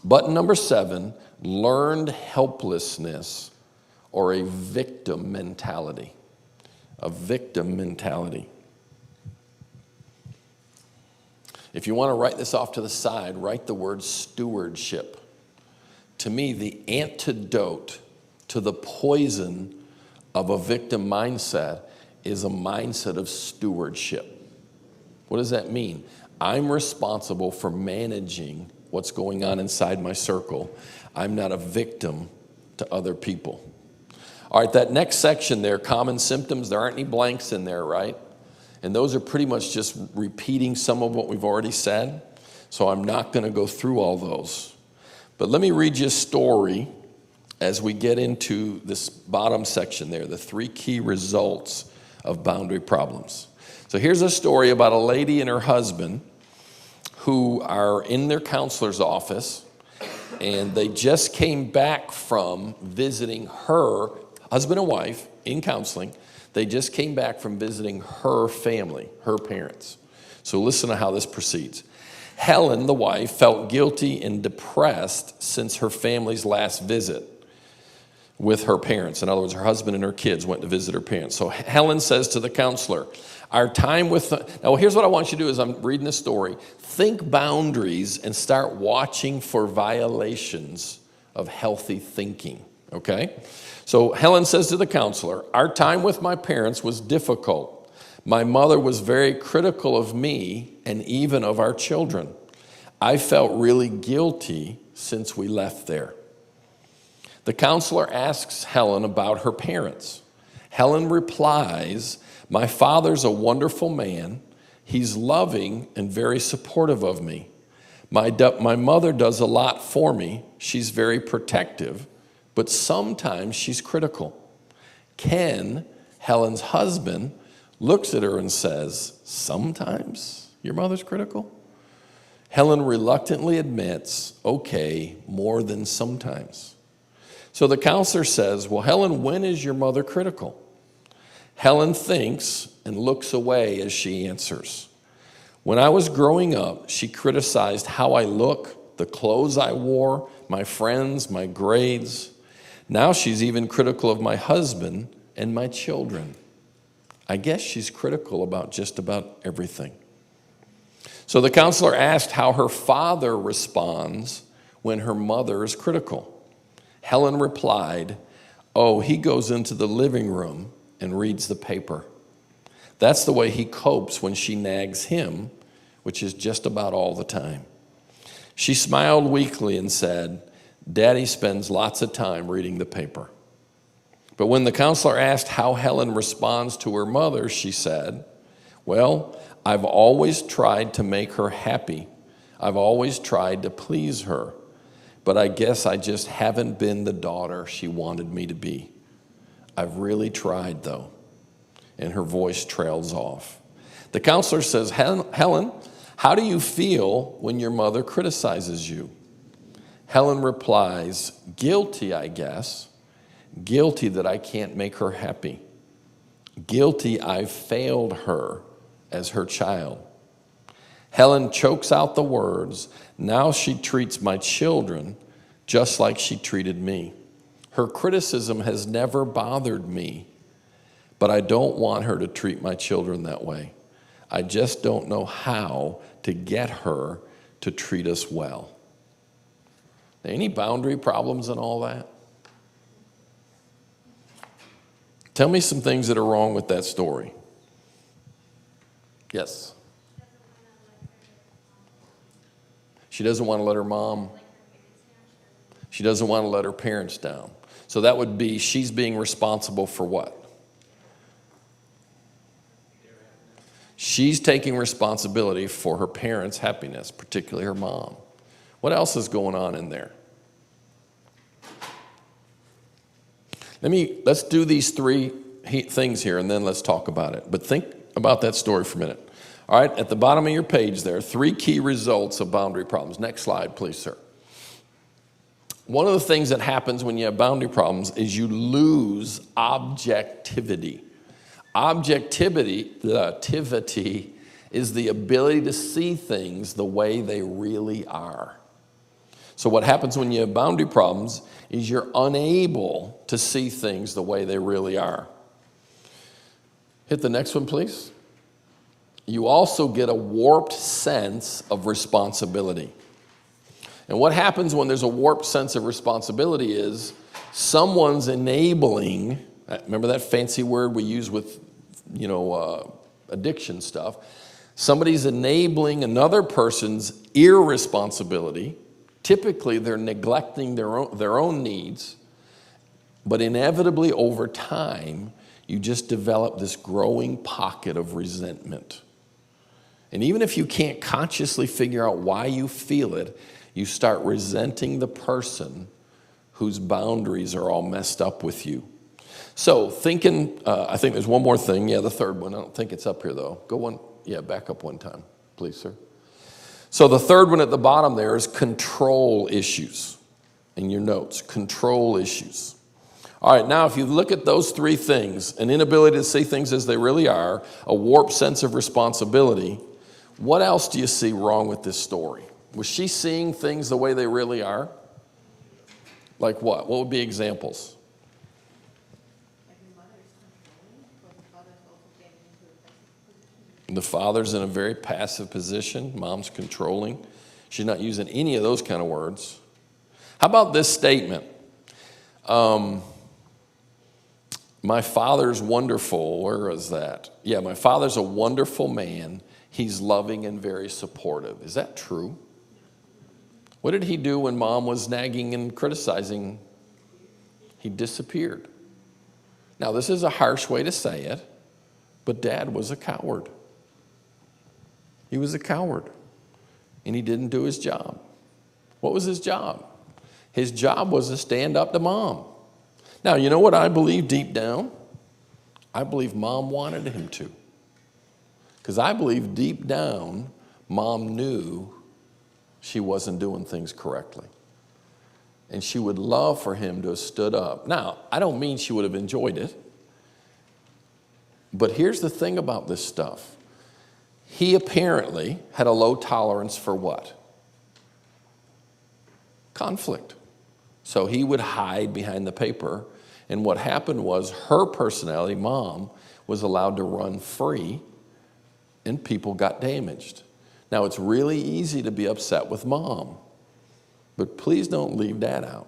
Button number 7, learned helplessness or a victim mentality. A victim mentality. If you want to write this off to the side, write the word stewardship. To me, the antidote to the poison of a victim mindset is a mindset of stewardship. What does that mean? I'm responsible for managing what's going on inside my circle. I'm not a victim to other people. All right, that next section there, common symptoms, there aren't any blanks in there, right? And those are pretty much just repeating some of what we've already said. So I'm not going to go through all those. But let me read you a story as we get into this bottom section there, the 3 key results of boundary problems. So here's a story about a lady and her husband who are in their counselor's office, and they just came back from visiting her husband and wife in counseling. They just came back from visiting her family, her parents. So listen to how this proceeds. Helen, the wife, felt guilty and depressed since her family's last visit with her parents. In other words, her husband and her kids went to visit her parents. So Helen says to the counselor, our time with now here's what I want you to do as I'm reading this story. Think boundaries and start watching for violations of healthy thinking, okay? So Helen says to the counselor, our time with my parents was difficult. My mother was very critical of me and even of our children. I felt really guilty since we left there. The counselor asks Helen about her parents. Helen replies, my father's a wonderful man. He's loving and very supportive of me. My mother does a lot for me. She's very protective, but sometimes she's critical. Ken, Helen's husband, looks at her and says, sometimes your mother's critical? Helen reluctantly admits, okay, more than sometimes. So the counselor says, well, Helen, when is your mother critical? Helen thinks and looks away as she answers. When I was growing up, she criticized how I look, the clothes I wore, my friends, my grades. Now she's even critical of my husband and my children. I guess she's critical about just about everything. So the counselor asked how her father responds when her mother is critical. Helen replied, oh, he goes into the living room and reads the paper. That's the way he copes when she nags him, which is just about all the time. She smiled weakly and said, Daddy spends lots of time reading the paper. But when the counselor asked how Helen responds to her mother, she said, well, I've always tried to make her happy. I've always tried to please her. But I guess I just haven't been the daughter she wanted me to be. I've really tried, though. And her voice trails off. The counselor says, Helen, how do you feel when your mother criticizes you? Helen replies, guilty, I guess. Guilty that I can't make her happy. Guilty I've failed her as her child. Helen chokes out the words, now she treats my children just like she treated me. Her criticism has never bothered me, but I don't want her to treat my children that way. I just don't know how to get her to treat us well. Any boundary problems and all that? Tell me some things that are wrong with that story. Yes? She doesn't want to let her mom. She doesn't want to let her parents down. So that would be she's being responsible for what? She's taking responsibility for her parents' happiness, particularly her mom. What else is going on in there? Let's do these 3 things here and then let's talk about it. But think about that story for a minute. All right, at the bottom of your page there, 3 key results of boundary problems. Next slide, please, sir. One of the things that happens when you have boundary problems is you lose objectivity. Objectivity is the ability to see things the way they really are. So what happens when you have boundary problems is you're unable to see things the way they really are. Hit the next one, please. You also get a warped sense of responsibility. And what happens when there's a warped sense of responsibility is someone's enabling, remember that fancy word we use with, addiction stuff? Somebody's enabling another person's irresponsibility. Typically, they're neglecting their own needs, but inevitably over time, you just develop this growing pocket of resentment. And even if you can't consciously figure out why you feel it, you start resenting the person whose boundaries are all messed up with you. So thinking, I think there's one more thing. Yeah, the third one. I don't think it's up here, though. Go one. Yeah, back up one time, please, sir. So the third one at the bottom there is control issues in your notes. Control issues. All right, now if you look at those three things, an inability to see things as they really are, a warped sense of responsibility, what else do you see wrong with this story? Was she seeing things the way they really are? Like what? What would be examples? The father's in a very passive position. Mom's controlling. She's not using any of those kind of words. How about this statement? My father's wonderful. Where is that? Yeah, my father's a wonderful man. He's loving and very supportive. Is that true? What did he do when mom was nagging and criticizing? He disappeared. Now, this is a harsh way to say it, but dad was a coward. He was a coward, and he didn't do his job. What was his job? His job was to stand up to mom. Now, you know what I believe deep down? I believe mom wanted him to. Because I believe deep down, mom knew she wasn't doing things correctly. And she would love for him to have stood up. Now, I don't mean she would have enjoyed it. But here's the thing about this stuff. He apparently had a low tolerance for what? Conflict. So he would hide behind the paper. And what happened was her personality, mom, was allowed to run free, and people got damaged. Now, it's really easy to be upset with mom, but please don't leave dad out.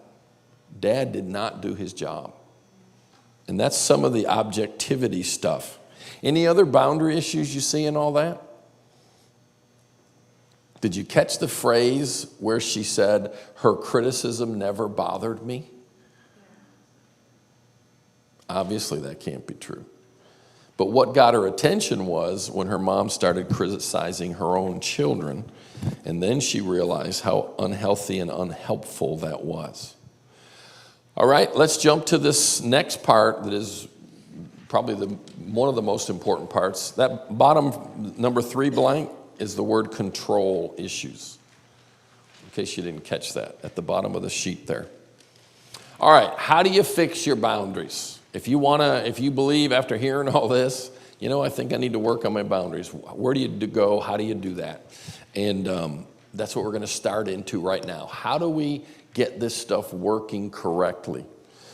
Dad did not do his job. And that's some of the objectivity stuff. Any other boundary issues you see in all that? Did you catch the phrase where she said, her criticism never bothered me? Obviously, that can't be true. But what got her attention was when her mom started criticizing her own children, and then she realized how unhealthy and unhelpful that was. All right, let's jump to this next part that is probably one of the most important parts. That bottom number 3 blank is the word control issues, in case you didn't catch that at the bottom of the sheet there. All right, how do you fix your boundaries? If you believe after hearing all this, I think I need to work on my boundaries. Where do you go? How do you do that? And that's what we're going to start into right now. How do we get this stuff working correctly?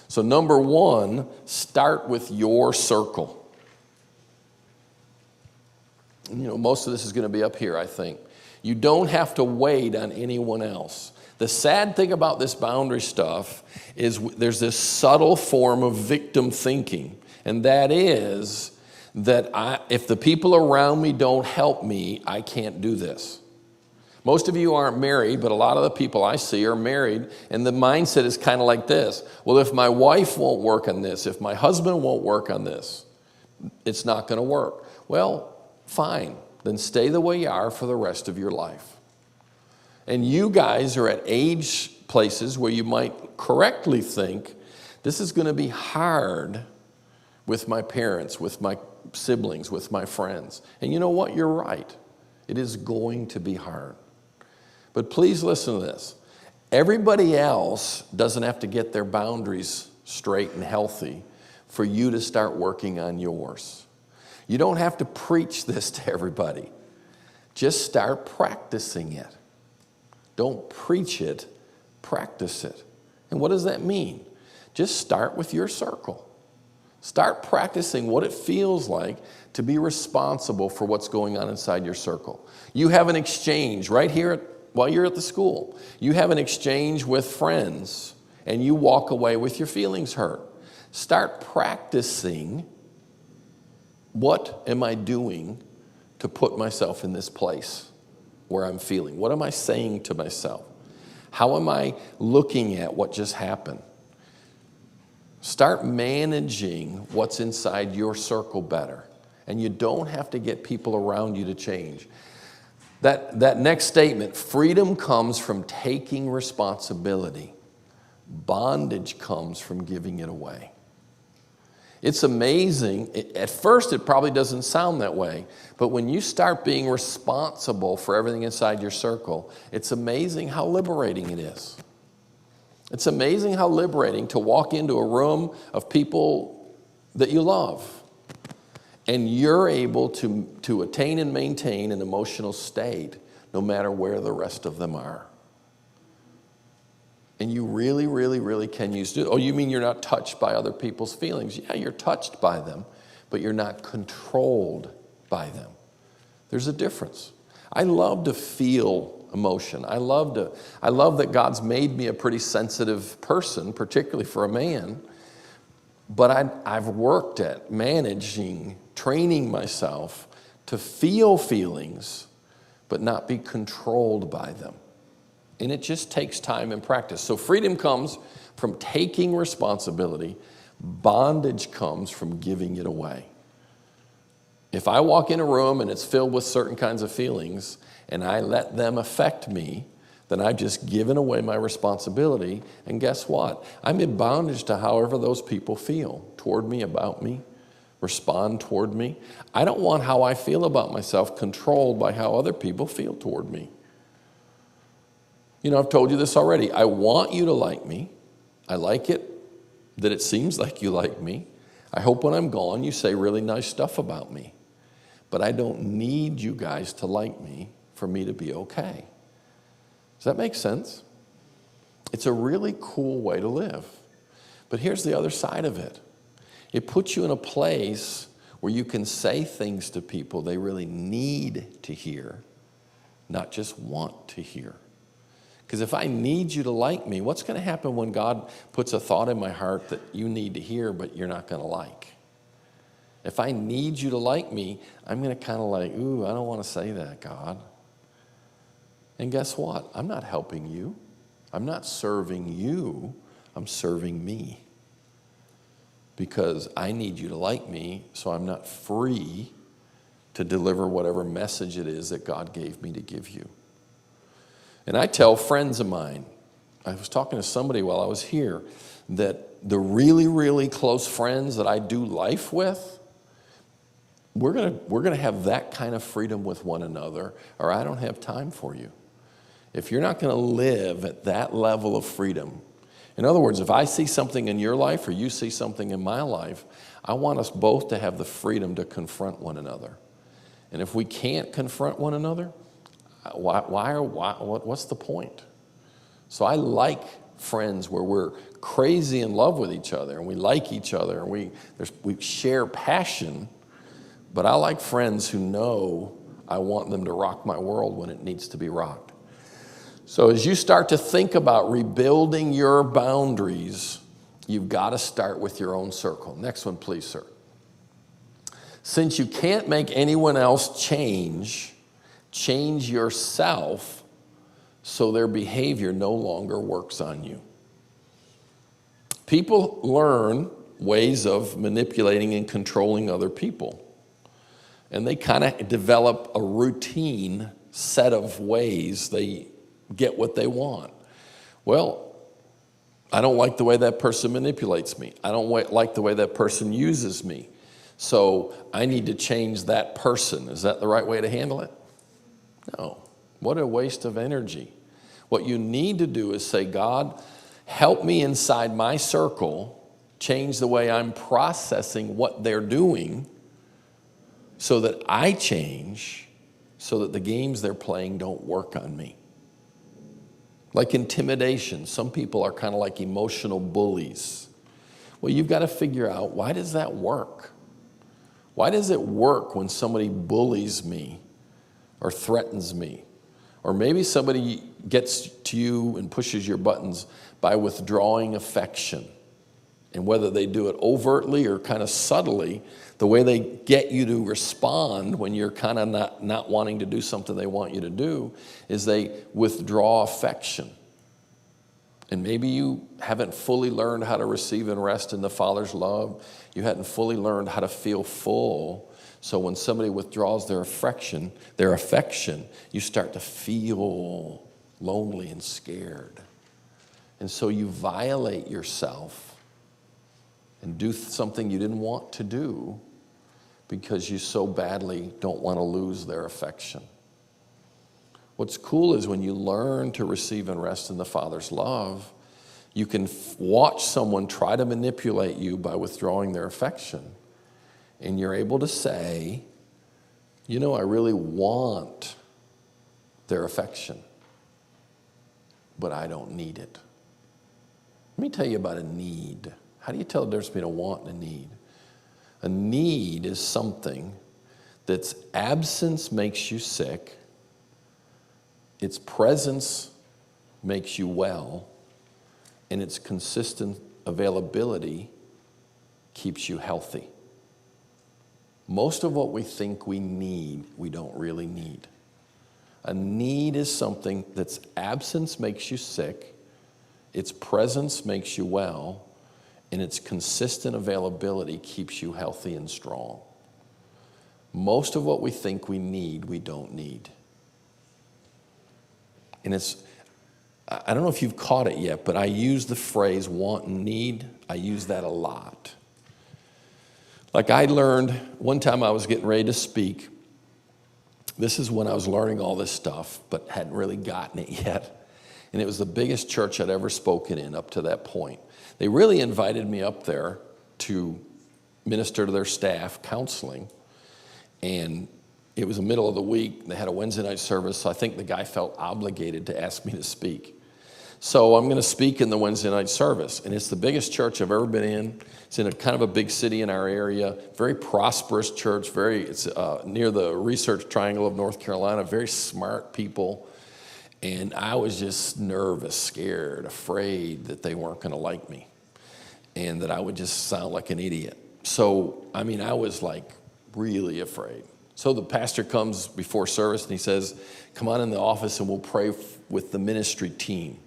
So number 1, start with your circle. Most of this is going to be up here, I think. You don't have to wait on anyone else. The sad thing about this boundary stuff is there's this subtle form of victim thinking, and that is that if the people around me don't help me, I can't do this. Most of you aren't married, but a lot of the people I see are married, and the mindset is kind of like this. Well, if my wife won't work on this, if my husband won't work on this, it's not going to work. Well, fine. Then stay the way you are for the rest of your life. And you guys are at age places where you might correctly think, this is going to be hard with my parents, with my siblings, with my friends. And you know what? You're right. It is going to be hard. But please listen to this. Everybody else doesn't have to get their boundaries straight and healthy for you to start working on yours. You don't have to preach this to everybody. Just start practicing it. Don't preach it, practice it. And what does that mean? Just start with your circle. Start practicing what it feels like to be responsible for what's going on inside your circle. You have an exchange right here while you're at the school. You have an exchange with friends, and you walk away with your feelings hurt. Start practicing, what am I doing to put myself in this place where I'm feeling? What am I saying to myself? How am I looking at what just happened? Start managing what's inside your circle better. And you don't have to get people around you to change. That next statement, freedom comes from taking responsibility. Bondage comes from giving it away. It's amazing. At first, it probably doesn't sound that way. But when you start being responsible for everything inside your circle, it's amazing how liberating it is. It's amazing how liberating to walk into a room of people that you love. And you're able to attain and maintain an emotional state no matter where the rest of them are. And you really, really, really can use it. Oh, you mean you're not touched by other people's feelings? Yeah, you're touched by them, but you're not controlled by them. There's a difference. I love to feel emotion. I love that God's made me a pretty sensitive person, particularly for a man. But I've worked at managing, training myself to feel feelings, but not be controlled by them. And it just takes time and practice. So freedom comes from taking responsibility. Bondage comes from giving it away. If I walk in a room and it's filled with certain kinds of feelings and I let them affect me, then I've just given away my responsibility. And guess what? I'm in bondage to however those people feel toward me, about me, respond toward me. I don't want how I feel about myself controlled by how other people feel toward me. You know, I've told you this already. I want you to like me. I like it that it seems like you like me. I hope when I'm gone you say really nice stuff about me. But I don't need you guys to like me for me to be okay. Does that make sense? It's a really cool way to live. But here's the other side of it. It puts you in a place where you can say things to people they really need to hear, not just want to hear. Because if I need you to like me, what's going to happen when God puts a thought in my heart that you need to hear but you're not going to like? If I need you to like me, I'm going to kind of like, ooh, I don't want to say that, God. And guess what? I'm not helping you. I'm not serving you. I'm serving me. Because I need you to like me, so I'm not free to deliver whatever message it is that God gave me to give you. And I tell friends of mine, I was talking to somebody while I was here, that the really, really close friends that I do life with, we're gonna have that kind of freedom with one another, or I don't have time for you. If you're not going to live at that level of freedom, in other words, if I see something in your life or you see something in my life, I want us both to have the freedom to confront one another. And if we can't confront one another, what's the point? So I like friends where we're crazy in love with each other and we like each other and we share passion, but I like friends who know I want them to rock my world when it needs to be rocked. So as you start to think about rebuilding your boundaries, you've got to start with your own circle. Next one, please, sir. Since you can't make anyone else change yourself so their behavior no longer works on you. People learn ways of manipulating and controlling other people. And they kind of develop a routine set of ways they get what they want. Well, I don't like the way that person manipulates me. I don't like the way that person uses me. So I need to change that person. Is that the right way to handle it? No. What a waste of energy. What you need to do is say, God, help me inside my circle, change the way I'm processing what they're doing so that I change, so that the games they're playing don't work on me. Like intimidation. Some people are kind of like emotional bullies. Well, you've got to figure out, why does that work? Why does it work when somebody bullies me or threatens me? Or maybe somebody gets to you and pushes your buttons by withdrawing affection. And whether they do it overtly or kind of subtly, the way they get you to respond when you're kind of not wanting to do something they want you to do is they withdraw affection. And maybe you haven't fully learned how to receive and rest in the Father's love. You hadn't fully learned how to feel full. So when somebody withdraws their affection, you start to feel lonely and scared. And so you violate yourself and do something you didn't want to do because you so badly don't want to lose their affection. What's cool is when you learn to receive and rest in the Father's love, you can watch someone try to manipulate you by withdrawing their affection. And you're able to say, you know, I really want their affection, but I don't need it. Let me tell you about a need. How do you tell the difference between a want and a need? A need is something that's absence makes you sick, its presence makes you well, and its consistent availability keeps you healthy. Most of what we think we need, we don't really need. A need is something that's absence makes you sick, its presence makes you well, and its consistent availability keeps you healthy and strong. Most of what we think we need, we don't need. And I don't know if you've caught it yet, but I use the phrase want and need. I use that a lot. Like I learned, one time I was getting ready to speak. This is when I was learning all this stuff, but hadn't really gotten it yet. And it was the biggest church I'd ever spoken in up to that point. They really invited me up there to minister to their staff, counseling. And it was the middle of the week. They had a Wednesday night service, so I think the guy felt obligated to ask me to speak. So I'm going to speak in the Wednesday night service, and it's the biggest church I've ever been in. It's in a kind of a big city in our area, very prosperous church. It's near the Research Triangle of North Carolina. Very smart people, and I was just nervous, scared, afraid that they weren't going to like me, and that I would just sound like an idiot. So I was like really afraid. So the pastor comes before service and he says, "Come on in the office and we'll pray with the ministry team."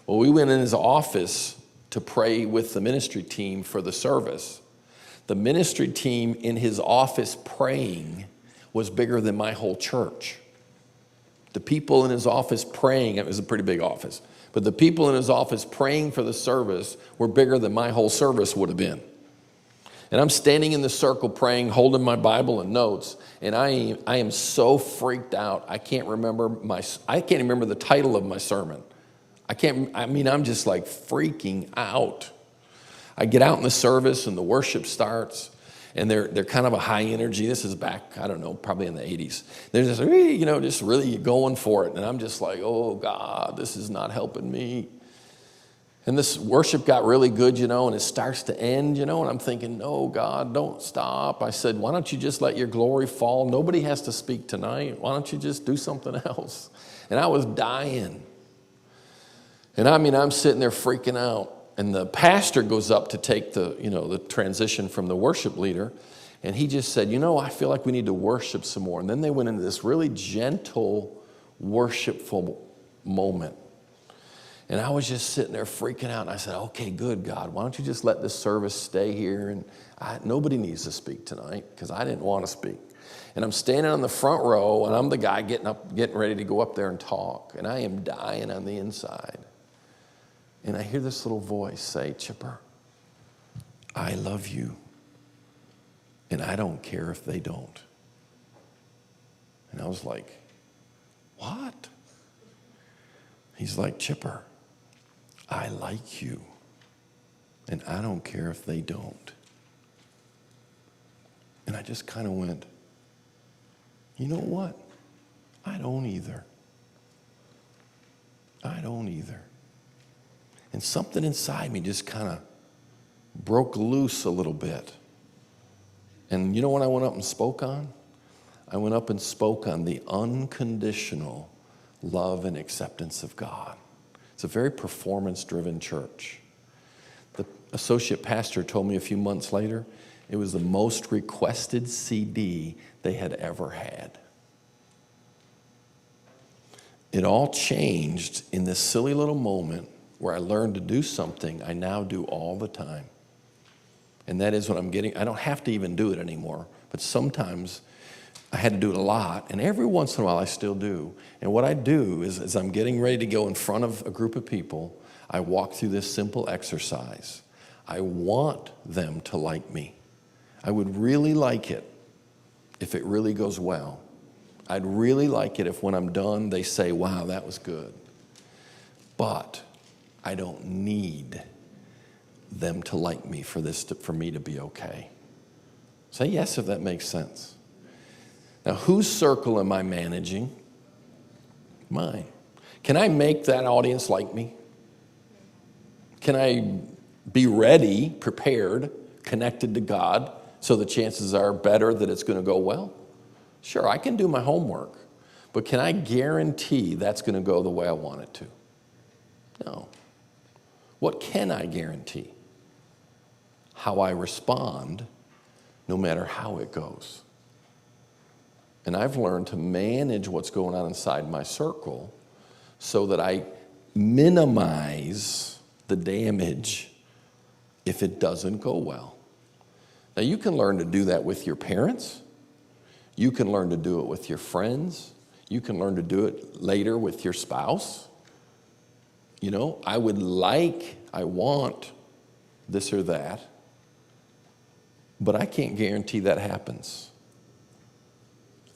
Well, we went in his office to pray with the ministry team for the service. The ministry team in his office praying was bigger than my whole church. The people in his office praying, it was a pretty big office, but the people in his office praying for the service were bigger than my whole service would have been. And I'm standing in the circle praying, holding my Bible and notes, and I am so freaked out. I can't remember the title of my sermon. I'm just like freaking out. I get out in the service and the worship starts, and they're kind of a high energy. This is back, I don't know, probably in the 80s. They're just, just really going for it. And I'm just like, oh God, this is not helping me. And this worship got really good, and it starts to end, and I'm thinking, no, God, don't stop. I said, why don't you just let your glory fall? Nobody has to speak tonight. Why don't you just do something else? And I was dying. And I'm sitting there freaking out. And the pastor goes up to take the transition from the worship leader. And he just said, I feel like we need to worship some more. And then they went into this really gentle, worshipful moment. And I was just sitting there freaking out. And I said, okay, good, God. Why don't you just let this service stay here? And nobody needs to speak tonight because I didn't want to speak. And I'm standing on the front row, and I'm the guy getting ready to go up there and talk. And I am dying on the inside. And I hear this little voice say, Chipper, I love you, and I don't care if they don't. And I was like, what? He's like, Chipper, I like you, and I don't care if they don't. And I just kind of went, you know what? I don't either. I don't either. And something inside me just kind of broke loose a little bit. And you know what I went up and spoke on? I went up and spoke on the unconditional love and acceptance of God. It's a very performance-driven church. The associate pastor told me a few months later, it was the most requested CD they had ever had. It all changed in this silly little moment where I learned to do something I now do all the time. And that is when I don't have to even do it anymore, but sometimes I had to do it a lot, and every once in a while I still do. And what I do is, as I'm getting ready to go in front of a group of people, I walk through this simple exercise. I want them to like me. I would really like it if it really goes well. I'd really like it if when I'm done, they say, wow, that was good. But I don't need them to like me for me to be okay. Say yes if that makes sense. Now, whose circle am I managing? Mine. Can I make that audience like me? Can I be ready, prepared, connected to God, so the chances are better that it's going to go well? Sure, I can do my homework, but can I guarantee that's going to go the way I want it to? No. What can I guarantee? How I respond, no matter how it goes. And I've learned to manage what's going on inside my circle so that I minimize the damage if it doesn't go well. Now, you can learn to do that with your parents. You can learn to do it with your friends. You can learn to do it later with your spouse. You know, I want this or that, but I can't guarantee that happens.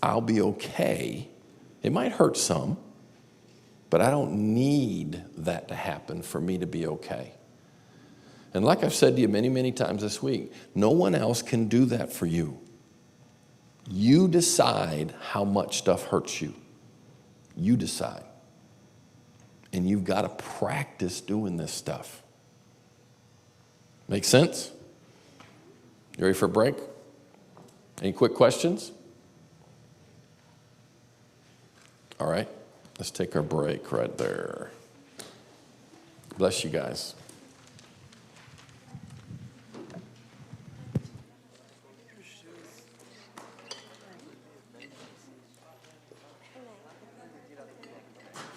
I'll be okay. It might hurt some, but I don't need that to happen for me to be okay. And like I've said to you many, many times this week, no one else can do that for you. You decide how much stuff hurts you. You decide. And you've got to practice doing this stuff. Make sense? You ready for a break? Any quick questions? All right, let's take our break right there. Bless you guys.